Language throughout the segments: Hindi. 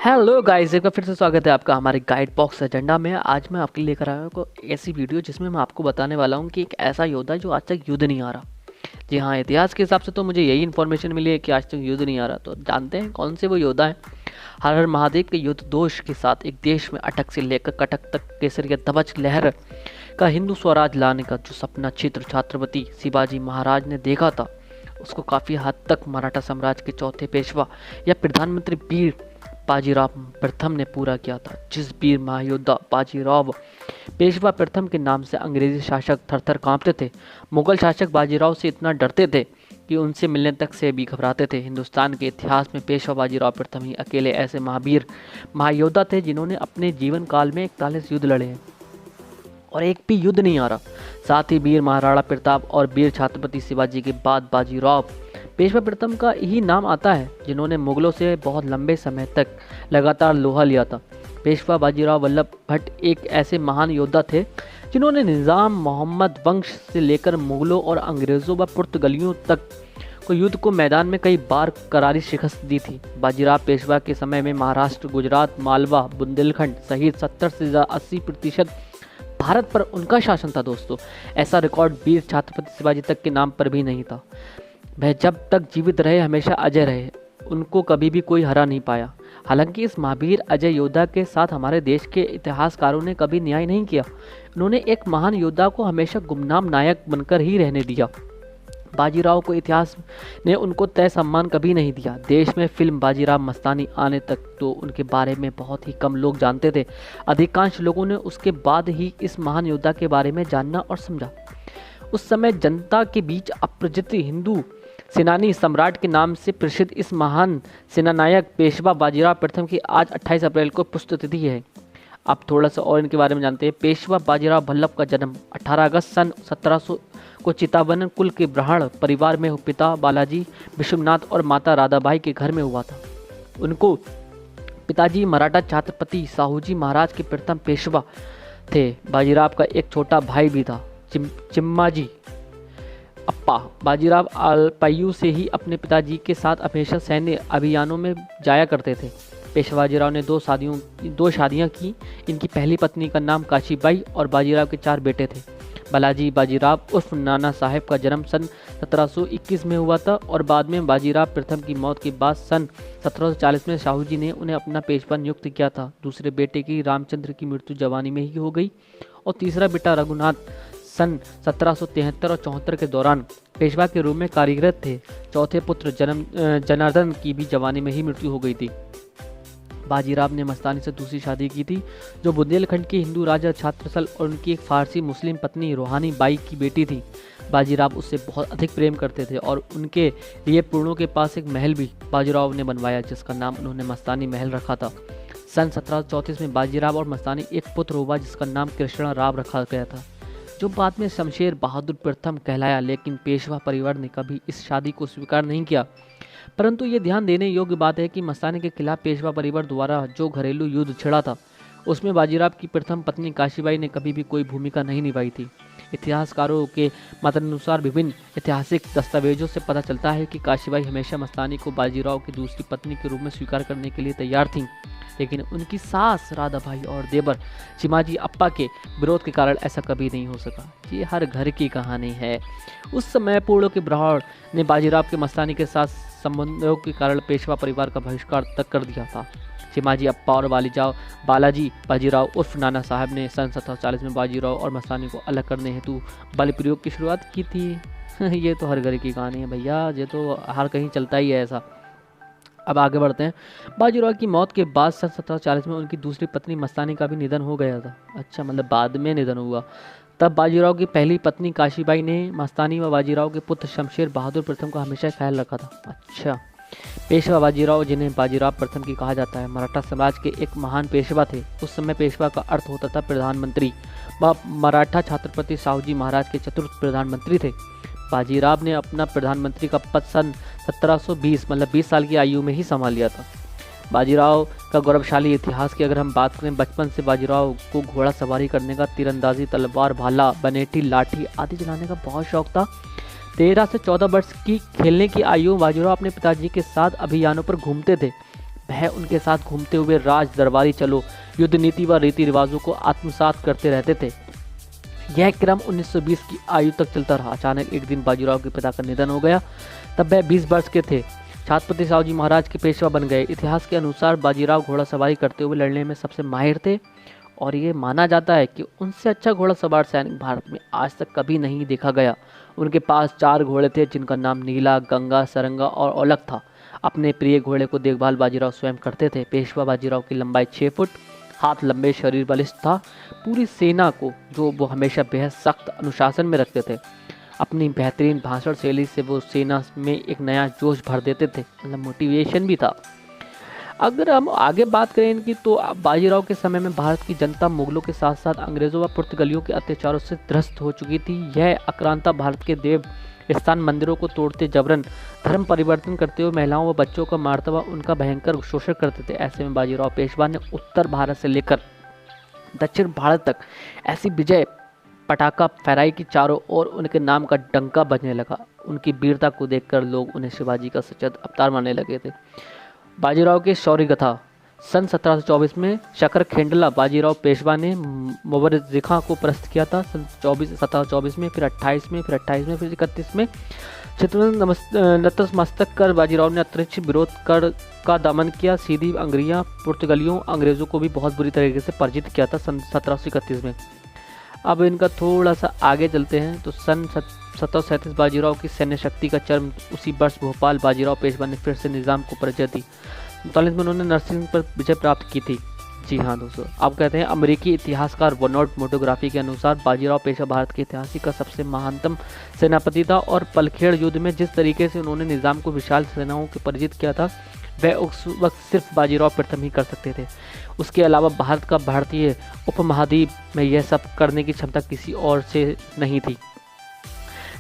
हेलो गाइस, एक बार फिर से स्वागत है आपका हमारे गाइड बॉक्स एजेंडा में। आज मैं आपके लिए लेकर आया हूँ को ऐसी वीडियो जिसमें मैं आपको बताने वाला हूँ कि एक ऐसा योद्धा है जो आज तक युद्ध नहीं आ रहा। जी हाँ, इतिहास के हिसाब से तो मुझे यही इन्फॉर्मेशन मिली है कि आज तक युद्ध नहीं आ रहा। तो जानते हैं कौन से वो योद्धा हैं। हर हर महादेव के युद्ध दोष के साथ एक देश में अटक से लेकर कटक तक केसरिया ध्वज लहर का हिंदू स्वराज लाने का जो सपना छत्रपति शिवाजी महाराज ने देखा था, उसको काफ़ी हद तक मराठा साम्राज्य के चौथे पेशवा या प्रधानमंत्री वीर बाजीराव प्रथम ने पूरा किया था। जिस वीर महायोद्धा बाजीराव पेशवा प्रथम के नाम से अंग्रेजी शासक थरथर कांपते थे। मुगल शासक बाजीराव से इतना डरते थे कि उनसे मिलने तक से भी घबराते थे। हिंदुस्तान के इतिहास में पेशवा बाजीराव प्रथम ही अकेले ऐसे महावीर महायोद्धा थे जिन्होंने अपने जीवन काल में 41 युद्ध लड़े हैं और एक भी युद्ध नहीं आ रहा। साथ ही वीर महाराणा प्रताप और वीर छत्रपति शिवाजी के बाद बाजीराव पेशवा प्रथम का ही नाम आता है, जिन्होंने मुगलों से बहुत लंबे समय तक लगातार लोहा लिया था। पेशवा बाजीराव वल्लभ भट्ट एक ऐसे महान योद्धा थे जिन्होंने निज़ाम मोहम्मद वंश से लेकर मुगलों और अंग्रेज़ों व पुर्तगालियों तक को युद्ध को मैदान में कई बार करारी शिकस्त दी थी। बाजीराव पेशवा के समय में महाराष्ट्र, गुजरात, मालवा, बुंदेलखंड सहित 70 से 80% भारत पर उनका शासन था। दोस्तों, ऐसा रिकॉर्ड वीर छत्रपति शिवाजी तक के नाम पर भी नहीं था। वह जब तक जीवित रहे हमेशा अजय रहे, उनको कभी भी कोई हरा नहीं पाया। हालांकि इस महावीर अजय योद्धा के साथ हमारे देश के इतिहासकारों ने कभी न्याय नहीं किया। उन्होंने एक महान योद्धा को हमेशा गुमनाम नायक बनकर ही रहने दिया। बाजीराव को इतिहास ने उनको तय सम्मान कभी नहीं दिया। देश में फिल्म बाजीराव मस्तानी आने तक तो उनके बारे में बहुत ही कम लोग जानते थे। अधिकांश लोगों ने उसके बाद ही इस महान योद्धा के बारे में जानना और समझा। उस समय जनता के बीच अपरिचित हिंदू सेनानी सम्राट के नाम से प्रसिद्ध इस महान सेनानायक पेशवा बाजीराव प्रथम की आज 28 अप्रैल को पुण्यतिथि है। अब थोड़ा सा और इनके बारे में जानते हैं। पेशवा बाजीराव वल्लभ का जन्म 18 अगस्त सन 1700 को चितावन कुल के ब्राह्मण परिवार में पिता बालाजी विश्वनाथ और माता राधाबाई के घर में हुआ था। उनको पिताजी मराठा छत्रपति साहूजी महाराज के प्रथम पेशवा थे। बाजीराव का एक छोटा भाई भी था, चिम्माजी अप्पा। बाजीराव अल्पायु से ही अपने पिताजी के साथ हमेशा सैन्य अभियानों में जाया करते थे। पेशवा बाजीराव ने दो शादियां की। इनकी पहली पत्नी का नाम काशीबाई और बाजीराव के 4 बेटे थे। बालाजी बाजीराव उर्फ नाना साहेब का जन्म सन 1721 में हुआ था और बाद में बाजीराव प्रथम की मौत के बाद सन 1740 में शाहू जी ने उन्हें अपना पेशवा नियुक्त किया था। दूसरे बेटे की रामचंद्र की मृत्यु जवानी में ही हो गई और तीसरा बेटा रघुनाथ सन 1773 और 74 के दौरान पेशवा के रूप में कार्यरत थे। चौथे पुत्र जनार्दन की भी जवानी में ही मृत्यु हो गई थी। बाजीराव ने मस्तानी से दूसरी शादी की थी, जो बुंदेलखंड के हिंदू राजा छत्रसल और उनकी एक फारसी मुस्लिम पत्नी रोहानी बाई की बेटी थी। बाजीराव उससे बहुत अधिक प्रेम करते थे और उनके लिए पूर्णों के पास एक महल भी बाजीराव ने बनवाया, जिसका नाम उन्होंने मस्तानी महल रखा था। सन 1734 में बाजीराव और मस्तानी एक पुत्र हुआ जिसका नाम कृष्णा राव रखा गया था, जो बाद में शमशेर बहादुर प्रथम कहलाया। लेकिन पेशवा परिवार ने कभी इस शादी को स्वीकार नहीं किया। परंतु ये ध्यान देने योग्य बात है कि मस्तानी के खिलाफ पेशवा परिवार द्वारा जो घरेलू युद्ध छिड़ा था, उसमें बाजीराव की प्रथम पत्नी काशीबाई ने कभी भी कोई भूमिका नहीं निभाई थी। इतिहासकारों के मतानुसार विभिन्न ऐतिहासिक दस्तावेजों से पता चलता है कि काशीबाई हमेशा मस्तानी को बाजीराव की दूसरी पत्नी के रूप में स्वीकार करने के लिए तैयार थीं, लेकिन उनकी सास राधाबाई और देवर चिमाजी अप्पा के विरोध के कारण ऐसा कभी नहीं हो सका। ये हर घर की कहानी है। उस समय पूर्णों के ब्राह्मण ने बाजीराव के मस्तानी के साथ संबंधों के कारण पेशवा परिवार का बहिष्कार तक कर दिया था। चिमाजी अप्पा और बालाजी बाजीराव उर्फ नाना साहब ने सन 1740 में बाजीराव और मस्तानी को अलग करने हेतु बल प्रयोग की शुरुआत की थी। ये तो हर घर की कहानी है भैया, ये तो हर कहीं चलता ही है ऐसा। अब आगे बढ़ते हैं। बाजीराव की मौत के बाद सन 1740 में उनकी दूसरी पत्नी मस्तानी का भी निधन हो गया था। अच्छा, मतलब बाद में निधन हुआ। तब बाजीराव की पहली पत्नी काशीबाई ने मस्तानी व बाजीराव के पुत्र शमशेर बहादुर प्रथम का हमेशा ख्याल रखा था। अच्छा, पेशवा बाजीराव, जिन्हें बाजीराव प्रथम की कहा जाता है, मराठा समाज के एक महान पेशवा थे। उस समय पेशवा का अर्थ होता था प्रधानमंत्री। वह मराठा छत्रपति साहूजी महाराज के चतुर्थ प्रधानमंत्री थे। बाजीराव ने अपना प्रधानमंत्री का पद सन 1720 मतलब 20 साल की आयु में ही संभाल लिया था। बाजीराव का गौरवशाली इतिहास की अगर हम बात करें, बचपन से बाजीराव को घोड़ा सवारी करने का, तीरंदाजी, तलवार, भाला, बनेटी, लाठी आदि चलाने का बहुत शौक था। 13 से 14 वर्ष की खेलने की आयु बाजीराव अपने पिताजी के साथ अभियानों पर घूमते थे। वह उनके साथ घूमते हुए राज दरबारी चलो युद्ध नीति व रीति रिवाजों को आत्मसात करते रहते थे। यह क्रम 1920 की आयु तक चलता रहा। अचानक एक दिन बाजीराव के पिता का निधन हो गया। तब वह 20 वर्ष के थे। छत्रपति साहू जी महाराज के पेशवा बन गए। इतिहास के अनुसार बाजीराव घोड़ासवारी करते हुए लड़ने में सबसे माहिर थे और ये माना जाता है कि उनसे अच्छा घोड़ासवार सैनिक भारत में आज तक कभी नहीं देखा गया। उनके पास 4 घोड़े थे जिनका नाम नीला, गंगा, सरंगा और औलख था। अपने प्रिय घोड़े को देखभाल बाजीराव स्वयं करते थे। पेशवा बाजीराव की लंबाई 6 फुट, हाथ लंबे, शरीर बलिष्ठ था। पूरी सेना को जो वो हमेशा बेहद सख्त अनुशासन में रखते थे। अपनी बेहतरीन भाषण शैली से वो सेना में एक नया जोश भर देते थे, मतलब मोटिवेशन भी था। अगर हम आगे बात करें इनकी, तो बाजीराव के समय में भारत की जनता मुगलों के साथ साथ अंग्रेज़ों व पुर्तगालियों के अत्याचारों से त्रस्त हो चुकी थी। यह आक्रांता भारत के देव स्थान मंदिरों को तोड़ते, जबरन धर्म परिवर्तन करते हुए महिलाओं व बच्चों को मारता व उनका भयंकर शोषण करते थे। ऐसे में बाजीराव पेशवा ने उत्तर भारत से लेकर दक्षिण भारत तक ऐसी विजय पटाखा फहराई कि चारों ओर उनके नाम का डंका बजने लगा। उनकी वीरता को देखकर लोग उन्हें शिवाजी का सचेत अवतार मानने लगे थे। बाजीराव के शौर्य गाथा। सन 1724 में शकरखेंडला बाजीराव पेशवा ने मुबरज़िखा को परास्त किया था। सन 1724 में, फिर 28 में, फिर 28 में, फिर 31 में नतमस्तक कर बाजीराव ने अंतरिक्ष विरोध कर का दमन किया। सीधी अंग्रियां पुर्तगालियों अंग्रेज़ों को भी बहुत बुरी तरीके से पराजित किया था सन 1731 में। अब इनका थोड़ा सा आगे चलते हैं तो सन 1737 बाजीराव की सैन्य शक्ति का चरम। उसी वर्ष भोपाल बाजीराव पेशवा ने फिर से निज़ाम को पराजय दी। 39 में उन्होंने नरसिंह पर विजय प्राप्त की थी। जी हाँ दोस्तों, आप कहते हैं अमेरिकी इतिहासकार वनोट मोटोग्राफी के अनुसार बाजीराव पेशवा भारत के इतिहास का सबसे महानतम सेनापति था और पलखेड़ युद्ध में जिस तरीके से उन्होंने निज़ाम को विशाल सेनाओं के पराजित किया था वह उस वक्त सिर्फ बाजीराव प्रथम ही कर सकते थे। उसके अलावा भारत का भारतीय उपमहाद्वीप में यह सब करने की क्षमता किसी और से नहीं थी।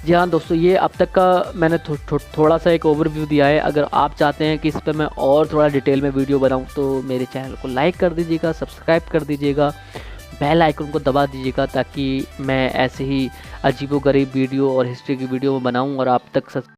जी हाँ दोस्तों, ये अब तक का मैंने थोड़ा सा एक ओवरव्यू दिया है। अगर आप चाहते हैं कि इस पर मैं और थोड़ा डिटेल में वीडियो बनाऊं तो मेरे चैनल को लाइक कर दीजिएगा, सब्सक्राइब कर दीजिएगा, बेल आइकन को दबा दीजिएगा ताकि मैं ऐसे ही अजीबोगरीब वीडियो और हिस्ट्री की वीडियो बनाऊं और आप तक